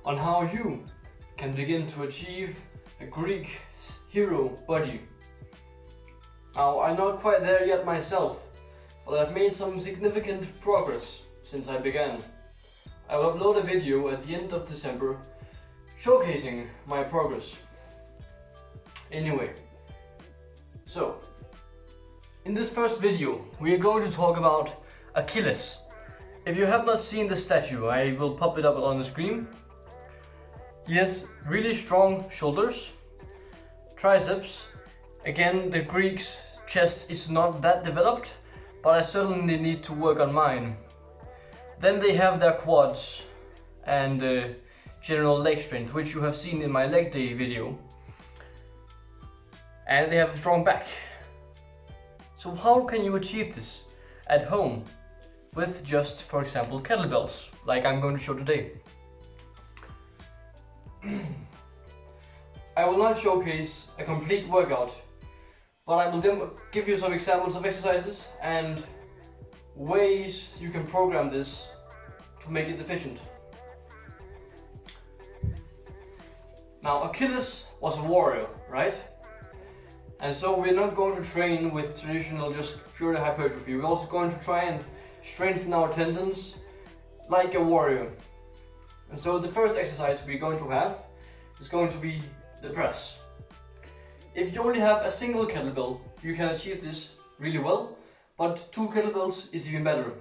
on how you can begin to achieve a Greek hero body. Now, I'm not quite there yet myself, but I've made some significant progress since I began. I will upload a video at the end of December showcasing my progress. Anyway, so in this first video we are going to talk about Achilles. If you have not seen the statue, I will pop it up on the screen. He has really strong shoulders, triceps. Again, the Greek's chest is not that developed, but I certainly need to work on mine. Then they have their quads and general leg strength, which you have seen in my leg day video. And they have a strong back. So how can you achieve this at home with just, for example, kettlebells, like I'm going to show today? I will not showcase a complete workout, but I will give you some examples of exercises and ways you can program this to make it efficient. Now, Achilles was a warrior, right? And so we're not going to train with traditional just pure hypertrophy. We're also going to try and strengthen our tendons like a warrior. And so the first exercise we're going to have is going to be the press. If you only have a single kettlebell, you can achieve this really well, but 2 kettlebells is even better.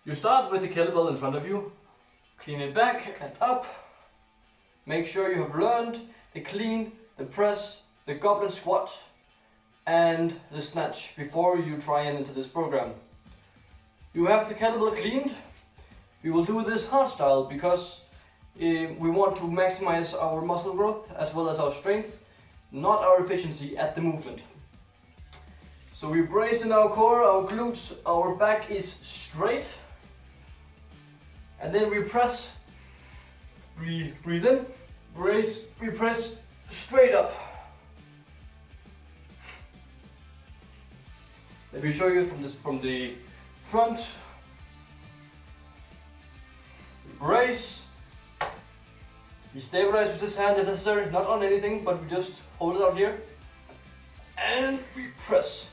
You start with the kettlebell in front of you, clean it back and up. Make sure you have learned the clean, the press, the goblet squat and the snatch before you try and enter this program. You have the kettlebell cleaned. We will do this hard style because we want to maximize our muscle growth as well as our strength, not our efficiency at the movement. So we brace in our core, our glutes, our back is straight. And then we press, we breathe in, brace, we press straight up. Let me show you from the front. We brace. We stabilize with this hand if necessary, not on anything, but we just hold it out here. And we press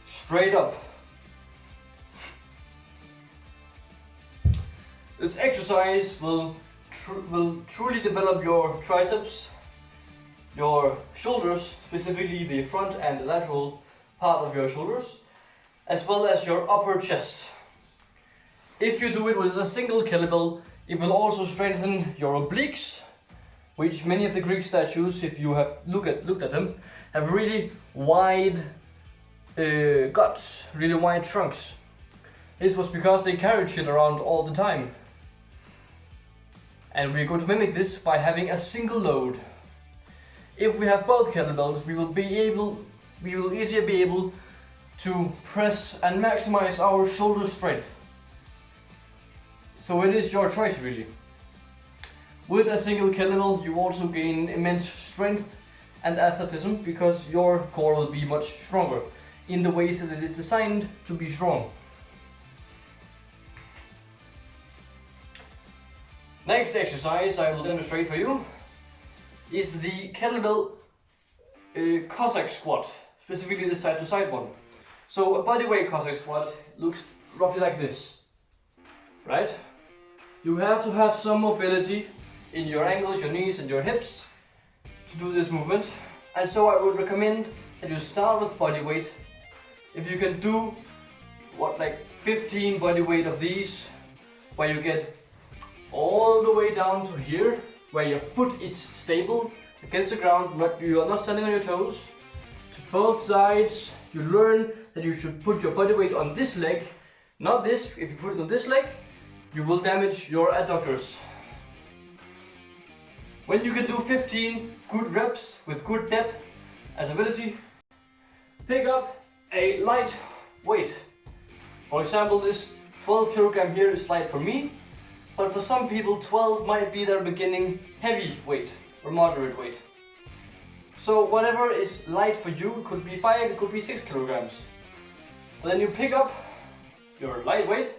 straight up. This exercise will truly develop your triceps, your shoulders, specifically the front and the lateral part of your shoulders, as well as your upper chest. If you do it with a single kettlebell, it will also strengthen your obliques, which many of the Greek statues, if you have looked at them, have really wide guts, really wide trunks. This was because they carried shit around all the time. And we're going to mimic this by having a single load. If we have both kettlebells, we will easier be able to press and maximize our shoulder strength. So it is your choice really. With a single kettlebell, you also gain immense strength and athleticism because your core will be much stronger in the ways that it is designed to be strong. Next exercise I will demonstrate for you is the kettlebell Cossack squat, specifically the side to side one. So a bodyweight Cossack squat looks roughly like this, right? You have to have some mobility in your ankles, your knees and your hips to do this movement. And so I would recommend that you start with body weight. If you can do like 15 body weight of these, where you get all the way down to here, where your foot is stable against the ground, you are not standing on your toes, to both sides. You learn that you should put your body weight on this leg, not this. If you put it on this leg, you will damage your adductors. When you can do 15 good reps with good depth and ability, pick up a light weight. For example, this 12 kilogram here is light for me, but for some people 12 might be their beginning heavy weight or moderate weight. So whatever is light for you, it could be 5, it could be 6 kilograms. But then you pick up your light weight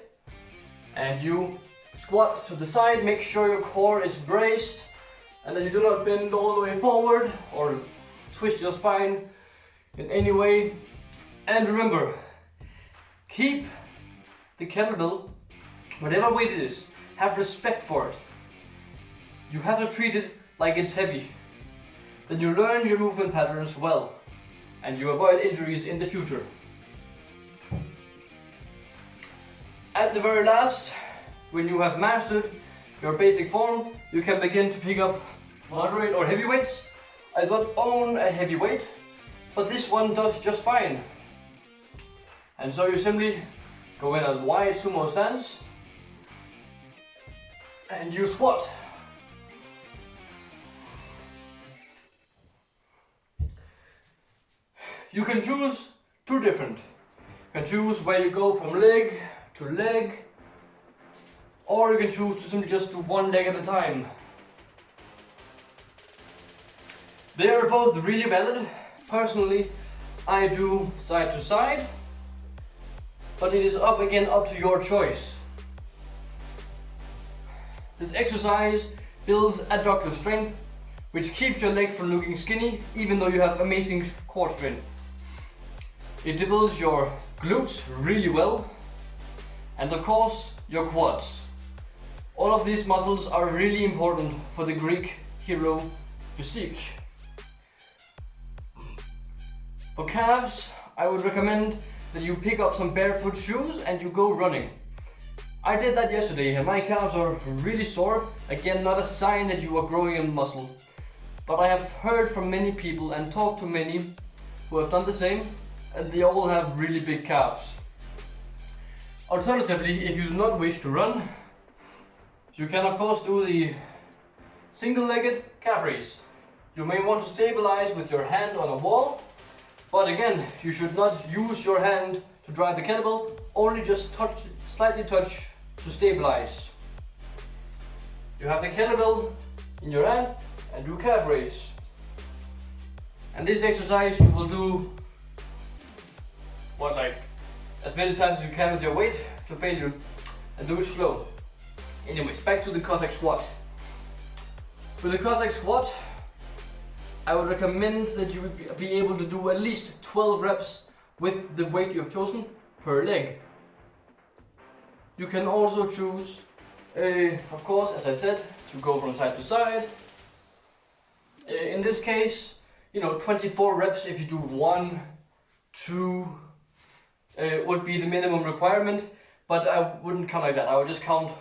and you Squat to the side, make sure your core is braced and that you do not bend all the way forward or twist your spine in any way. And remember, keep the kettlebell, whatever weight it is, have respect for it. You have to treat it like it's heavy. Then you learn your movement patterns well and you avoid injuries in the future. At the very last, when you have mastered your basic form, you can begin to pick up moderate or heavy weights. I don't own a heavy weight, but this one does just fine. And so you simply go in a wide sumo stance and you squat. You can choose two different. You can choose where you go from leg to leg, or you can choose to simply just do one leg at a time. They are both really valid. Personally, I do side to side, but it is up to your choice. This exercise builds adductor strength, which keeps your leg from looking skinny, even though you have amazing core strength. It develops your glutes really well, and of course your quads. All of these muscles are really important for the Greek hero physique. For calves, I would recommend that you pick up some barefoot shoes and you go running. I did that yesterday and my calves are really sore. Again, not a sign that you are growing in muscle. But I have heard from many people and talked to many who have done the same, and they all have really big calves. Alternatively, if you do not wish to run, you can of course do the single-legged calf raise. You may want to stabilize with your hand on a wall, but again, you should not use your hand to drive the kettlebell, only just slightly touch to stabilize. You have the kettlebell in your hand and do calf raise. And this exercise you will do as many times as you can with your weight to failure, and do it slow. Anyways, back to the Cossack squat. With the Cossack squat, I would recommend that you would be able to do at least 12 reps with the weight you have chosen per leg. You can also choose, of course, as I said, to go from side to side. In this case, 24 reps if you do 1, 2, would be the minimum requirement, but I wouldn't count like that. I would just count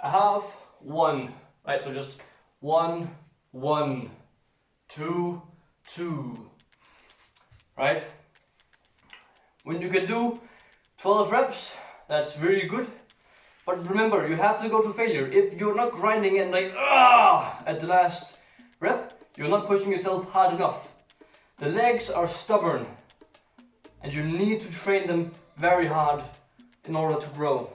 a half, 1, right? So just 1, 1, 2, 2, right? When you can do 12 reps, that's very good. But remember, you have to go to failure. If you're not grinding and at the last rep, you're not pushing yourself hard enough. The legs are stubborn and you need to train them very hard in order to grow.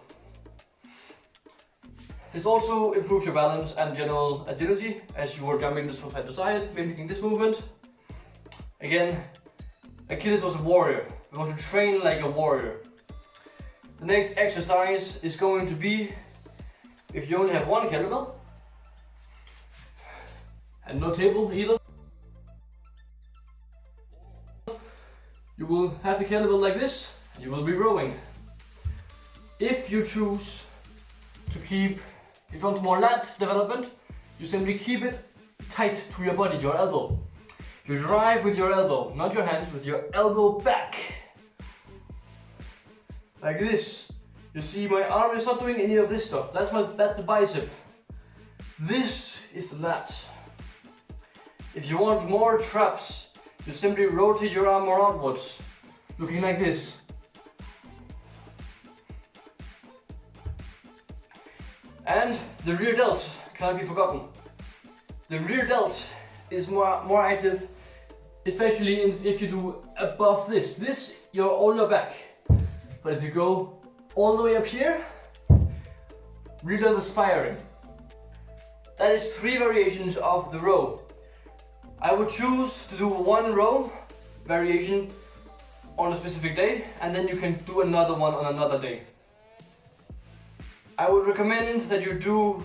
This also improves your balance and general agility as you are jumping from side to side, mimicking this movement. Again, Achilles was a warrior. We want to train like a warrior. The next exercise is going to be, if you only have one kettlebell and no table either, you will have the kettlebell like this and you will be rowing. If you choose to if you want more lat development, you simply keep it tight to your body, your elbow. You drive with your elbow, not your hands, with your elbow back. Like this. You see my arm is not doing any of this stuff. That's the bicep. This is the lat. If you want more traps, you simply rotate your arm more outwards, looking like this. And the rear delt cannot be forgotten. The rear delt is more active, especially if you do above this. This, you're all your back. But if you go all the way up here, rear delt is firing. That is 3 variations of the row. I would choose to do 1 row variation on a specific day, and then you can do another one on another day. I would recommend that you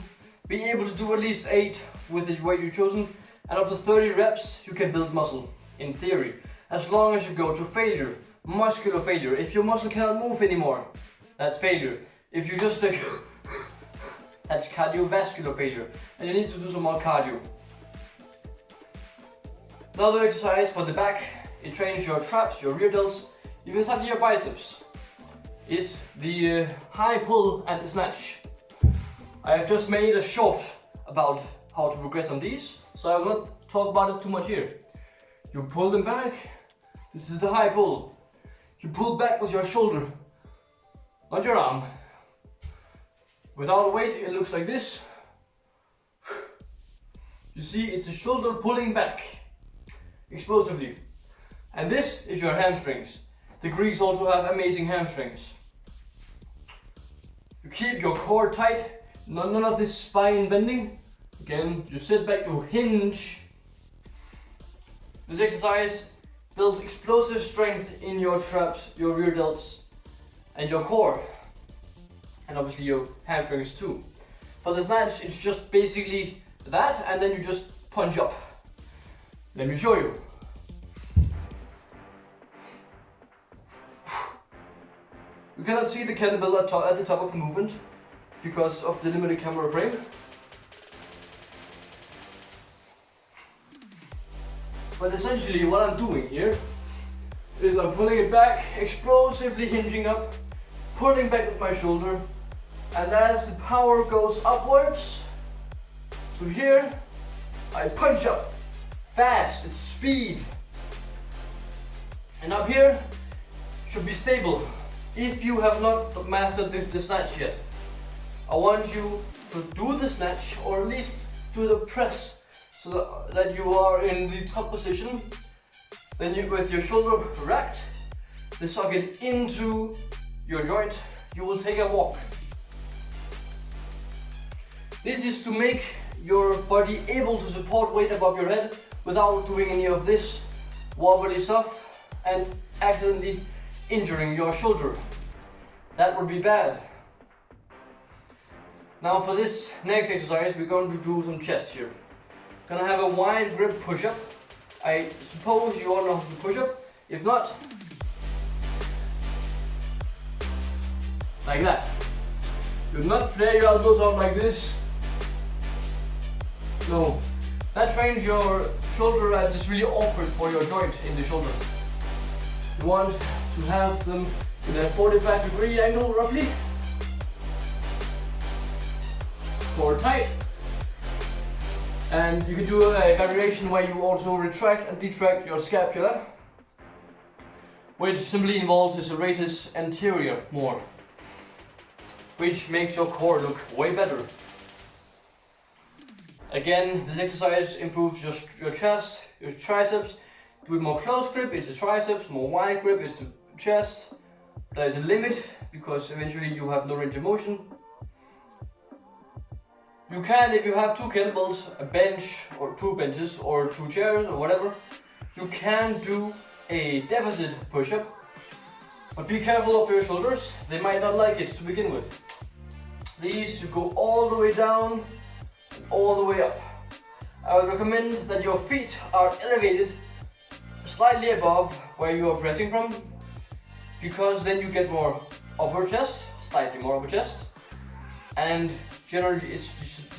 be able to do at least 8 with the weight you've chosen, and up to 30 reps you can build muscle, in theory, as long as you go to failure, muscular failure. If your muscle cannot move anymore, that's failure. If you just that's cardiovascular failure, and you need to do some more cardio. Another exercise for the back, it trains your traps, your rear delts, even some of your biceps, is the high pull and the snatch. I have just made a short about how to progress on these, so I will not talk about it too much here. You pull them back, this is the high pull. You pull back with your shoulder, not your arm. Without a weight, it looks like this. You see, it's the shoulder pulling back explosively. And this is your hamstrings. The Greeks also have amazing hamstrings. You keep your core tight, none of this spine bending. Again, you sit back, you hinge. This exercise builds explosive strength in your traps, your rear delts, and your core. And obviously your hamstrings too. For the snatch, it's just basically that, and then you just punch up. Let me show you. You cannot see the kettlebell at the top of the movement because of the limited camera frame. But essentially what I'm doing here is I'm pulling it back, explosively hinging up, pulling back with my shoulder, and as the power goes upwards to here, I punch up. Fast, it's speed. And up here should be stable. If you have not mastered the snatch yet, I want you to do the snatch, or at least do the press, so that you are in the top position. Then you, with your shoulder racked, the socket into your joint, you will take a walk. This is to make your body able to support weight above your head without doing any of this wobbly stuff and accidentally injuring your shoulder. That would be bad. Now for this next exercise, we're going to do some chest here. Gonna have a wide grip push-up. I suppose you all know how to push up. If not, like that. Do not flare your elbows out like this. No, that trains your shoulder and it's really awkward for your joint in the shoulder. You want to have them in a 45-degree angle roughly. Core tight. And you can do a variation where you also retract and detract your scapula, which simply involves the serratus anterior more, which makes your core look way better. Again, this exercise improves your chest, your triceps. Do it more close grip, it's the triceps, more wide grip, it's the chest. There is a limit because eventually you have no range of motion. You can, if you have 2 kettlebells, a bench or 2 benches or 2 chairs or whatever, you can do a deficit push-up. But be careful of your shoulders, they might not like it to begin with. These you go all the way down and all the way up. I would recommend that your feet are elevated slightly above where you are pressing from, because then you get more upper chest, slightly more upper chest, and generally it's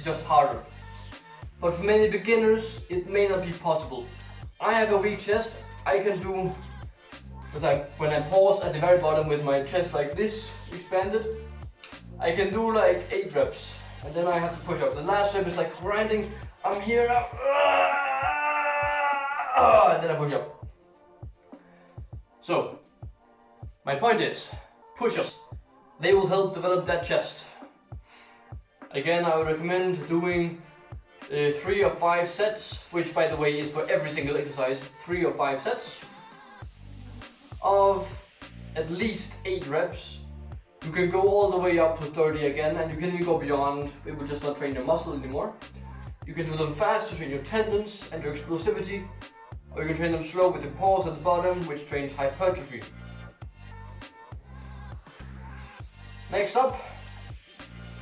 just harder. But for many beginners it may not be possible. I have a weak chest. I can do, when I pause at the very bottom with my chest like this expanded, I can do like 8 reps and then I have to push up. The last rep is like grinding. I'm here now, and then I push up. So my point is, push-ups, they will help develop that chest. Again, I would recommend doing 3 or 5 sets, which by the way is for every single exercise, 3 or 5 sets of at least 8 reps. You can go all the way up to 30 again, and you can even go beyond. It will just not train your muscle anymore. You can do them fast to train your tendons and your explosivity, or you can train them slow with a pause at the bottom, which trains hypertrophy. Next up,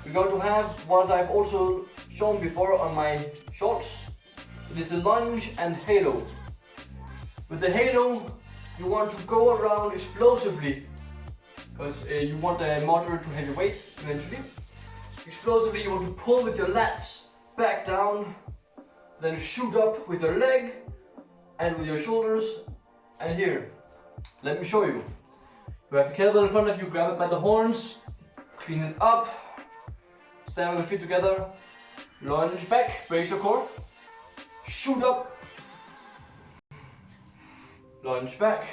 we're going to have what I've also shown before on my shorts. It is a lunge and halo. With the halo, you want to go around explosively, because you want a moderate to heavy weight eventually. Explosively, you want to pull with your lats back down, then shoot up with your leg and with your shoulders. And here, let me show you. You have the kettlebell in front of you, grab it by the horns, clean it up, stand on the feet together, lunge back, brace your core, shoot up, lunge back,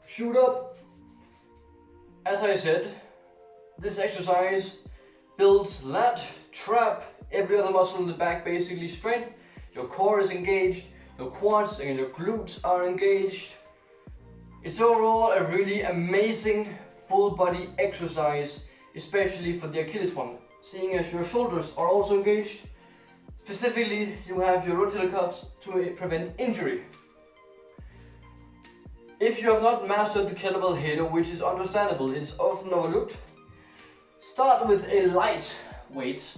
shoot up. As I said, this exercise builds lat, trap, every other muscle in the back, basically strength. Your core is engaged, your quads and your glutes are engaged. It's overall a really amazing full body exercise, especially for the Achilles one, seeing as your shoulders are also engaged. Specifically, you have your rotator cuffs to prevent injury. If you have not mastered the kettlebell halo, which is understandable, it's often overlooked, start with a light weight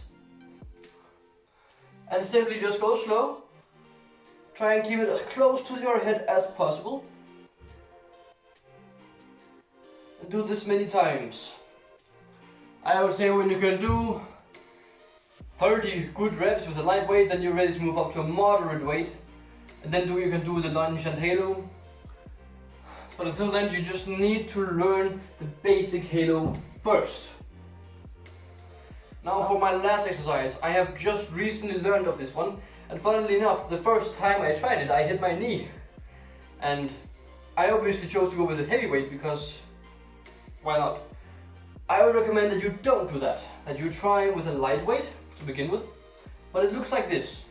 and simply just go slow. Try and keep it as close to your head as possible. And do this many times. I would say when you can do 30 good reps with a light weight, then you're ready to move up to a moderate weight. And then you can do the lunge and halo. But until then, you just need to learn the basic halo first. Now for my last exercise, I have just recently learned of this one, and funnily enough, the first time I tried it, I hit my knee. And I obviously chose to go with a heavy weight because, why not? I would recommend that you don't do that, that you try with a light weight to begin with, but it looks like this.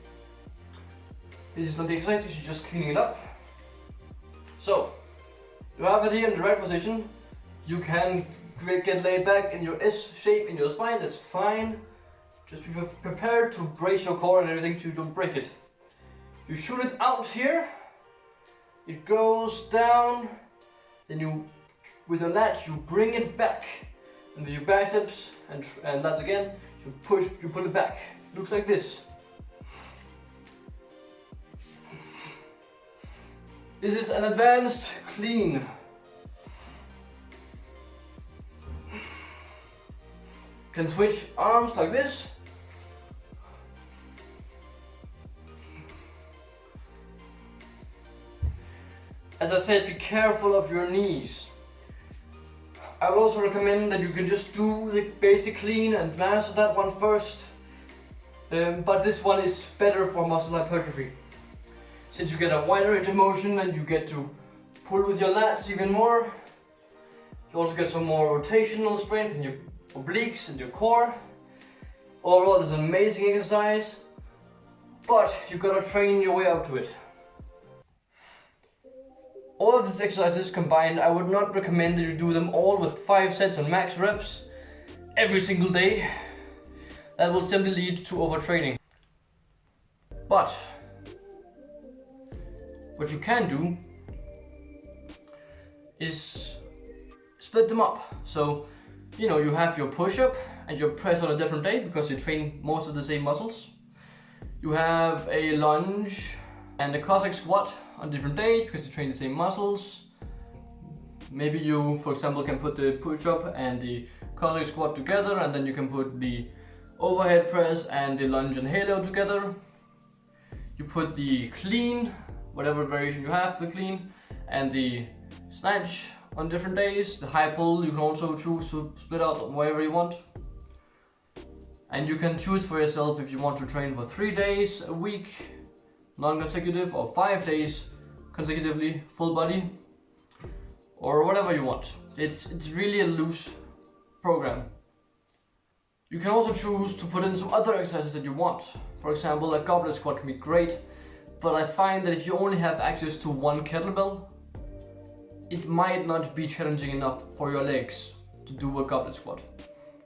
This is not the exercise, you should just clean it up. So, you have it here in the right position. You can get laid back in your S shape in your spine, that's fine. Just be prepared to brace your core and everything so you don't break it. You shoot it out here, it goes down, then you, with your lats, you bring it back. And with your biceps and lats again, you pull it back. Looks like this. This is an advanced clean. Can switch arms like this. As I said, be careful of your knees. I would also recommend that you can just do the basic clean and master that one first. But this one is better for muscle hypertrophy. Since you get a wider range of motion and you get to pull with your lats even more. You also get some more rotational strength in your obliques and your core. Overall, it's an amazing exercise, but you gotta train your way up to it. All of these exercises combined, I would not recommend that you do them all with 5 sets and max reps every single day. That will simply lead to overtraining. But what you can do is split them up. So, you know, you have your push-up and your press on a different day because you train most of the same muscles. You have a lunge and a Cossack squat on different days because you train the same muscles. Maybe you, for example, can put the push-up and the Cossack squat together, and then you can put the overhead press and the lunge and halo together. You put the clean, whatever variation you have, the clean, and the snatch on different days. The high pull you can also choose to split out wherever you want. And you can choose for yourself if you want to train for 3 days a week, non-consecutive, or 5 days consecutively, full body, or whatever you want. It's really a loose program. You can also choose to put in some other exercises that you want. For example, a goblet squat can be great, but I find that if you only have access to one kettlebell, it might not be challenging enough for your legs to do a goblet squat.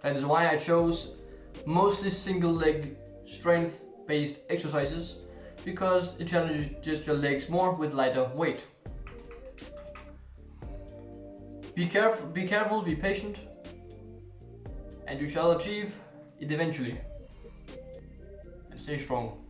That is why I chose mostly single leg strength based exercises, because it challenges just your legs more with lighter weight. Be careful, be patient, and you shall achieve it eventually. And stay strong.